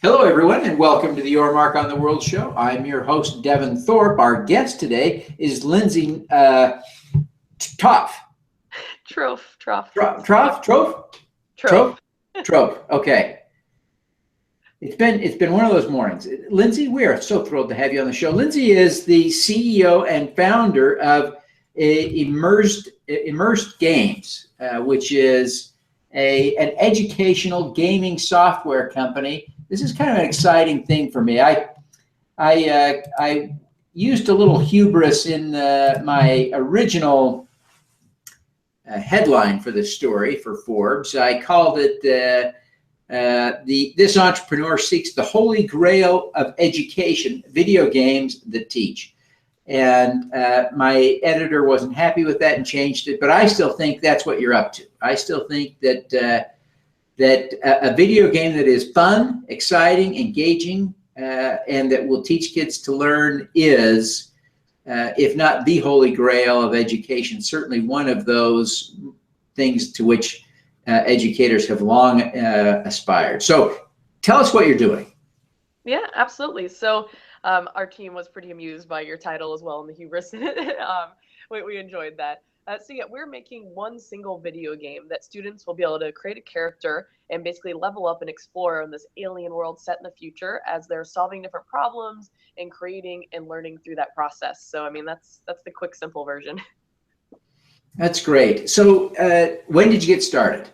Hello, everyone, and welcome to the Your Mark on the World show. I'm your host, Devin Thorpe. Our guest today is Lindsey Tropf. Tropf. Okay. It's been one of those mornings. Lindsey, we are so thrilled to have you on the show. Lindsey is the CEO and founder of Immersed Games, which is an educational gaming software company. This is kind of an exciting thing for me. I used a little hubris in my original headline for this story for Forbes. I called it "This Entrepreneur Seeks the Holy Grail of Education: Video Games That Teach." And my editor wasn't happy with that and changed it, but I still think that's what you're up to. I still think that a video game that is fun, exciting, engaging, and that will teach kids to learn is, if not the holy grail of education, certainly one of those things to which educators have long aspired. So tell us what you're doing. Yeah, absolutely. So our team was pretty amused by your title as well and the hubris. We enjoyed that. So yeah, we're making one single video game that students will be able to create a character and basically level up and explore in this alien world set in the future as they're solving different problems and creating and learning through that process. So I mean, that's the quick, simple version. That's great. So when did you get started?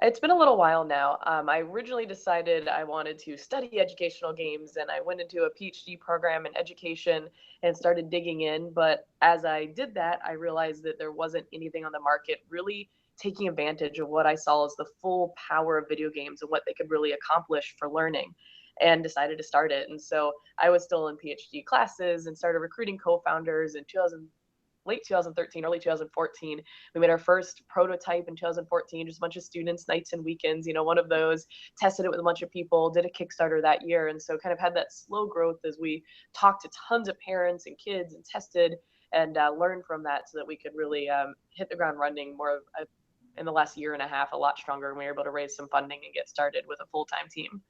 It's been a little while now. I originally decided I wanted to study educational games, and I went into a PhD program in education and started digging in. But as I did that, I realized that there wasn't anything on the market really taking advantage of what I saw as the full power of video games and what they could really accomplish for learning, and decided to start it. And so I was still in PhD classes and started recruiting co-founders in late 2013, early 2014. We made our first prototype in 2014, just a bunch of students, nights and weekends, one of those, tested it with a bunch of people, did a Kickstarter that year. And so kind of had that slow growth as we talked to tons of parents and kids and tested and learned from that so that we could really hit the ground running more in the last year and a half, a lot stronger. And we were able to raise some funding and get started with a full-time team.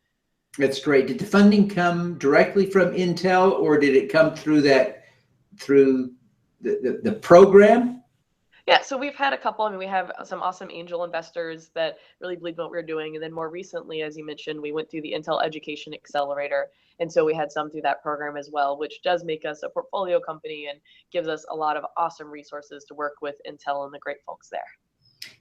That's great. Did the funding come directly from Intel, or did it come through the program? Yeah, so we've had a couple. I mean, we have some awesome angel investors that really believe in what we're doing. And then more recently, as you mentioned, we went through the Intel Education Accelerator. And so we had some through that program as well, which does make us a portfolio company and gives us a lot of awesome resources to work with Intel and the great folks there.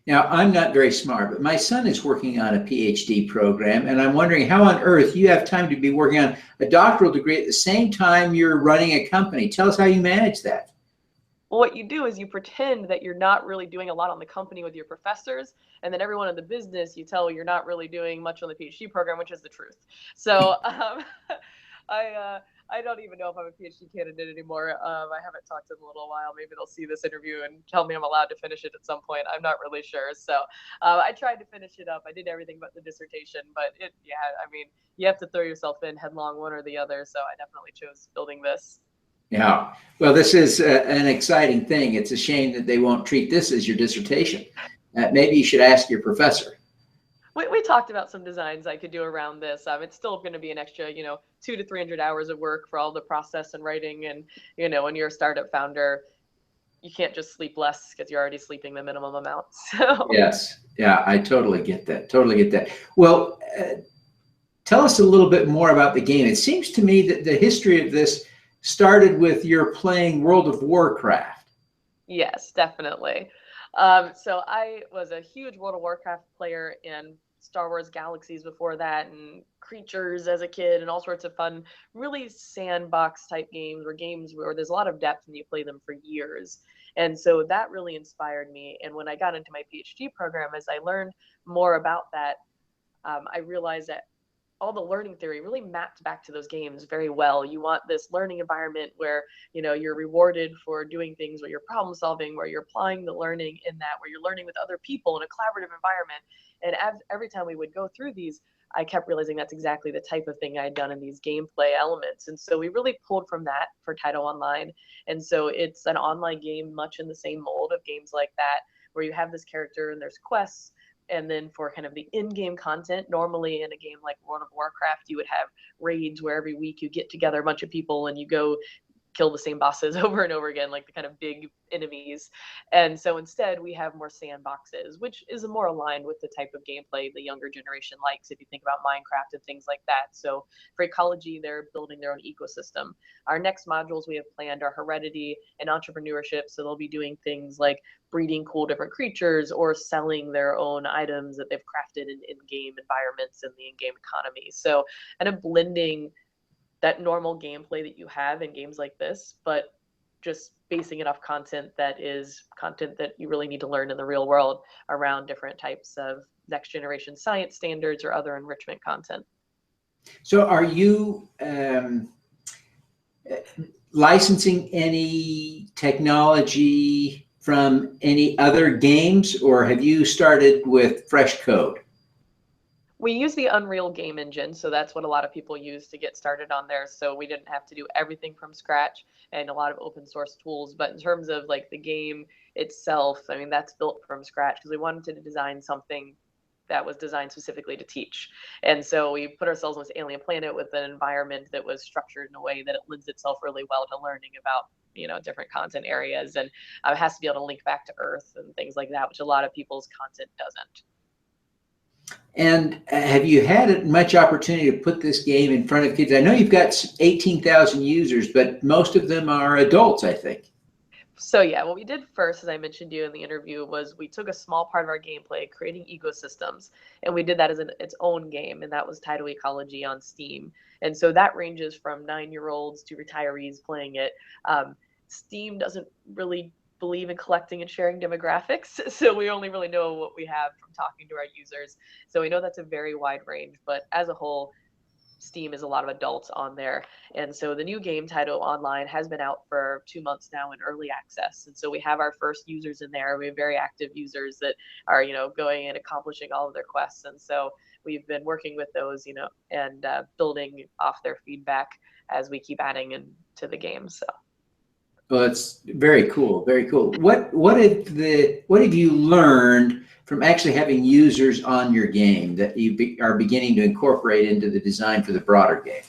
Now, I'm not very smart, but my son is working on a PhD program, and I'm wondering how on earth you have time to be working on a doctoral degree at the same time you're running a company. Tell us how you manage that. Well, what you do is you pretend that you're not really doing a lot on the company with your professors, and then everyone in the business, you tell you're not really doing much on the PhD program, which is the truth. So I don't even know if I'm a PhD candidate anymore. I haven't talked to them in a little while. Maybe they'll see this interview and tell me I'm allowed to finish it at some point. I'm not really sure. So I tried to finish it up. I did everything but the dissertation, but I mean, you have to throw yourself in headlong, one or the other. So I definitely chose building this. Yeah, well, this is an exciting thing. It's a shame that they won't treat this as your dissertation. Maybe you should ask your professor. We talked about some designs I could do around this. It's still going to be an extra, 200 to 300 hours of work for all the process and writing. And, when you're a startup founder, you can't just sleep less because you're already sleeping the minimum amount. So. Yes, yeah, I totally get that. Well, tell us a little bit more about the game. It seems to me that the history of this started with your playing World of Warcraft. Yes, definitely. So I was a huge World of Warcraft player in Star Wars Galaxies before that, and Creatures as a kid, and all sorts of fun, really sandbox type games where there's a lot of depth and you play them for years. And so that really inspired me. And when I got into my PhD program, as I learned more about that, I realized that all the learning theory really mapped back to those games very well. You want this learning environment where, you're rewarded for doing things, where you're problem solving, where you're applying the learning in that, where you're learning with other people in a collaborative environment. And every time we would go through these, I kept realizing that's exactly the type of thing I'd done in these gameplay elements. And so we really pulled from that for Tyto Online. And so it's an online game much in the same mold of games like that, where you have this character and there's quests, And then for kind of the in-game content, normally in a game like World of Warcraft, you would have raids where every week you get together a bunch of people and you go kill the same bosses over and over again, like the kind of big enemies. And so instead we have more sandboxes, which is more aligned with the type of gameplay the younger generation likes, if you think about Minecraft and things like that. So for ecology, they're building their own ecosystem. Our next modules we have planned are heredity and entrepreneurship. So they'll be doing things like breeding cool different creatures or selling their own items that they've crafted in in-game environments and the in-game economy. So kind of blending that normal gameplay that you have in games like this, but just basing it off content that is content that you really need to learn in the real world around different types of next generation science standards or other enrichment content. So are you licensing any technology from any other games, or have you started with fresh code? We use the Unreal game engine, so that's what a lot of people use to get started on there. So we didn't have to do everything from scratch, and a lot of open source tools. But in terms of like the game itself, I mean, that's built from scratch because we wanted to design something that was designed specifically to teach. And so we put ourselves on this alien planet with an environment that was structured in a way that it lends itself really well to learning about, you know, different content areas, and it has to be able to link back to Earth and things like that, which a lot of people's content doesn't. And have you had much opportunity to put this game in front of kids? I know you've got 18,000 users, but most of them are adults, I think. So yeah, what we did first, as I mentioned to you in the interview, was we took a small part of our gameplay, creating ecosystems, and we did that as its own game, and that was Tyto Ecology on Steam. And so that ranges from 9-year-olds to retirees playing it. Steam doesn't really believe in collecting and sharing demographics, so we only really know what we have from talking to our users. So we know that's a very wide range, but as a whole, Steam is a lot of adults on there. And so the new game, Tyto Online, has been out for 2 months now in early access. And so we have our first users in there. We have very active users that are, you know, going and accomplishing all of their quests. And so we've been working with those, you know, and building off their feedback as we keep adding into the game. So. Well, it's very cool, very cool. What have you learned from actually having users on your game that you are beginning to incorporate into the design for the broader game?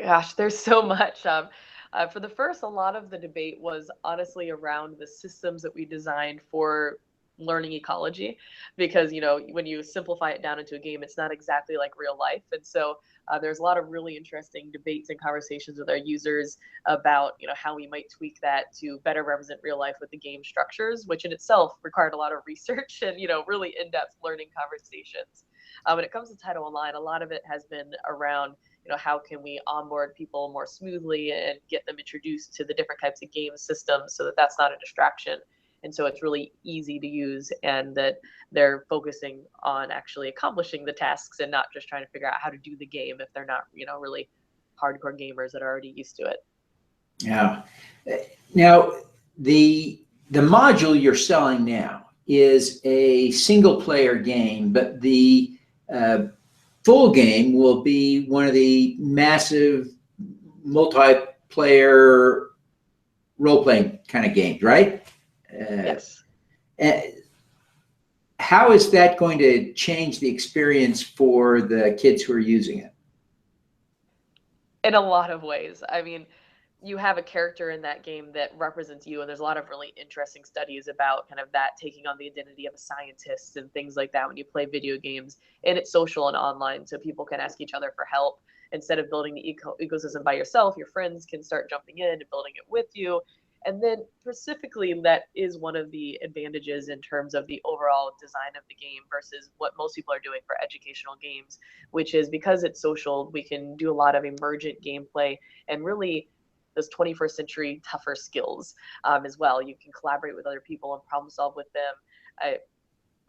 Gosh, there's so much. For the first, a lot of the debate was honestly around the systems that we designed for learning ecology, because, you know, when you simplify it down into a game, it's not exactly like real life. And so there's a lot of really interesting debates and conversations with our users about, you know, how we might tweak that to better represent real life with the game structures, which in itself required a lot of research and, you know, really in-depth learning conversations. When it comes to Tyto Online, a lot of it has been around, you know, how can we onboard people more smoothly and get them introduced to the different types of game systems so that that's not a distraction. And so it's really easy to use, and that they're focusing on actually accomplishing the tasks and not just trying to figure out how to do the game if they're not, you know, really hardcore gamers that are already used to it. Yeah. Now, the module you're selling now is a single player game, but the full game will be one of the massive multiplayer role-playing kind of games, right? Yes. How is that going to change the experience for the kids who are using it? In a lot of ways. I mean, you have a character in that game that represents you, and there's a lot of really interesting studies about kind of that taking on the identity of a scientist and things like that when you play video games. And it's social and online, so people can ask each other for help. Instead of building the ecosystem by yourself, your friends can start jumping in and building it with you. And then specifically, that is one of the advantages in terms of the overall design of the game versus what most people are doing for educational games, which is because it's social, we can do a lot of emergent gameplay and really those 21st century tougher skills as well. You can collaborate with other people and problem solve with them.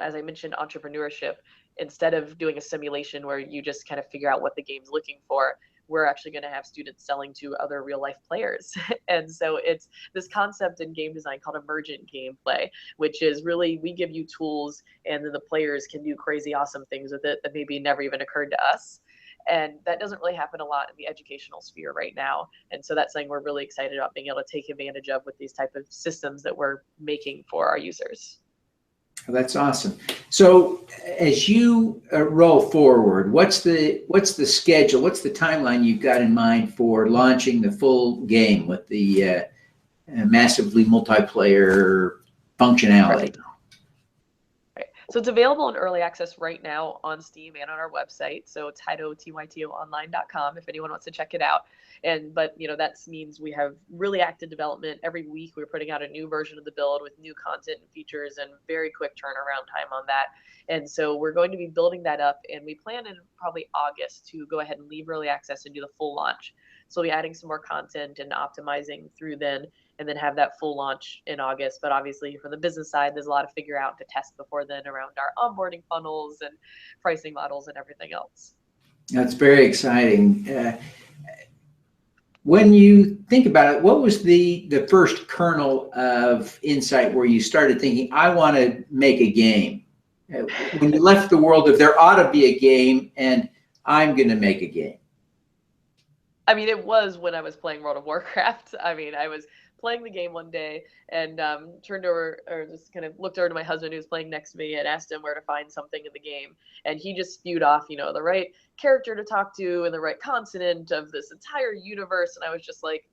As I mentioned, entrepreneurship, instead of doing a simulation where you just kind of figure out what the game's looking for, we're actually going to have students selling to other real life players. And so it's this concept in game design called emergent gameplay, which is really, we give you tools and then the players can do crazy awesome things with it that maybe never even occurred to us. And that doesn't really happen a lot in the educational sphere right now. And so that's something we're really excited about being able to take advantage of with these type of systems that we're making for our users. That's awesome. So as you roll forward, what's the schedule? What's the timeline you've got in mind for launching the full game with the massively multiplayer functionality? Right. So it's available in early access right now on Steam and on our website. So tytoonline.com if anyone wants to check it out. But that means we have really active development. Every week we're putting out a new version of the build with new content and features and very quick turnaround time on that. And so we're going to be building that up, and we plan in probably August to go ahead and leave early access and do the full launch. So we'll be adding some more content and optimizing through then, and then have that full launch in August. But obviously from the business side, there's a lot to figure out to test before then around our onboarding funnels and pricing models and everything else. That's very exciting. When you think about it, what was the first kernel of insight where you started thinking, I want to make a game? When you left the world of there ought to be a game and I'm going to make a game. I mean, it was when I was playing World of Warcraft. I mean, I was playing the game one day and turned over, or just kind of looked over to my husband who was playing next to me and asked him where to find something in the game. And he just spewed off, the right character to talk to and the right consonant of this entire universe. And I was just like,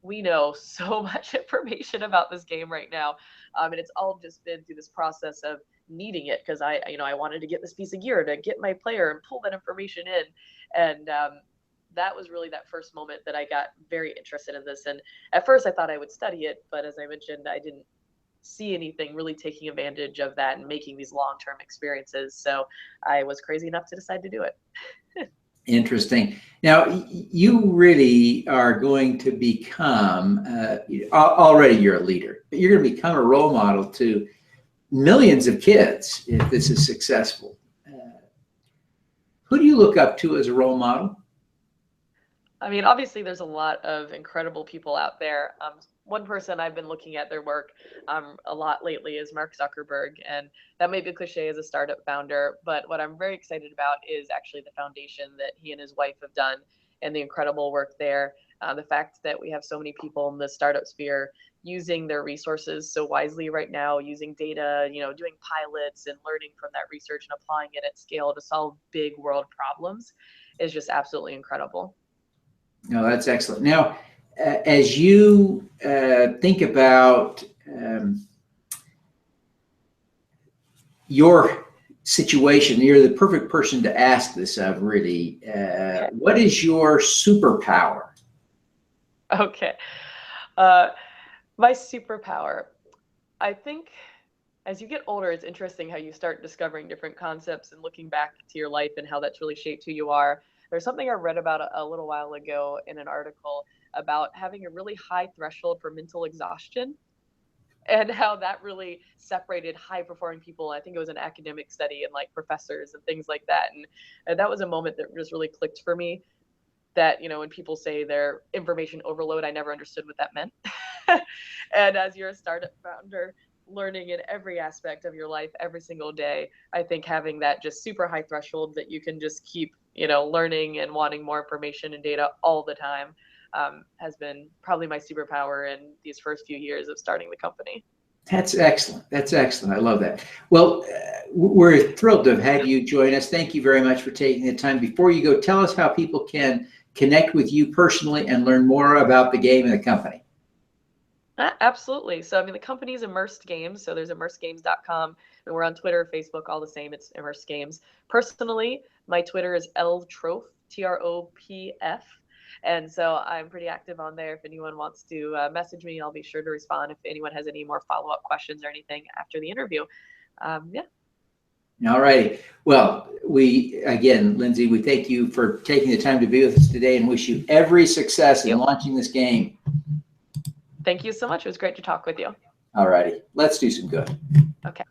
we know so much information about this game right now. And it's all just been through this process of needing it, because I wanted to get this piece of gear to get my player and pull that information in. And that was really that first moment that I got very interested in this. And at first I thought I would study it, but as I mentioned, I didn't see anything really taking advantage of that and making these long-term experiences. So I was crazy enough to decide to do it. Interesting. Now, you really are going to become, already you're a leader, but you're going to become a role model to millions of kids if this is successful. Who do you look up to as a role model? I mean, obviously, there's a lot of incredible people out there. One person I've been looking at their work a lot lately is Mark Zuckerberg, and that may be cliche as a startup founder, but what I'm very excited about is actually the foundation that he and his wife have done and the incredible work there. The fact that we have so many people in the startup sphere using their resources so wisely right now, using data, doing pilots and learning from that research and applying it at scale to solve big world problems is just absolutely incredible. No, that's excellent. Now, as you think about your situation, you're the perfect person to ask this of, really. What is your superpower? Okay. My superpower, I think as you get older, it's interesting how you start discovering different concepts and looking back to your life and how that's really shaped who you are. There's something I read about a little while ago in an article about having a really high threshold for mental exhaustion and how that really separated high performing people. I think it was an academic study and like professors and things like that. And that was a moment that just really clicked for me, that, when people say they're information overload, I never understood what that meant. And as you're a startup founder, learning in every aspect of your life every single day, I think having that just super high threshold that you can just keep, learning and wanting more information and data all the time has been probably my superpower in these first few years of starting the company. That's excellent. That's excellent. I love that. Well, we're thrilled to have you join us. Thank you very much for taking the time. Before you go, tell us how people can connect with you personally and learn more about the game and the company. Absolutely. So, the company is Immersed Games. So there's immersedgames.com, and we're on Twitter, Facebook, all the same. It's Immersed Games. Personally, my Twitter is Tropf, Tropf. And so I'm pretty active on there. If anyone wants to message me, I'll be sure to respond if anyone has any more follow-up questions or anything after the interview. Yeah. All right. Well, again, Lindsey, we thank you for taking the time to be with us today and wish you every success in launching this game. Thank you so much. It was great to talk with you. All righty. Let's do some good. Okay.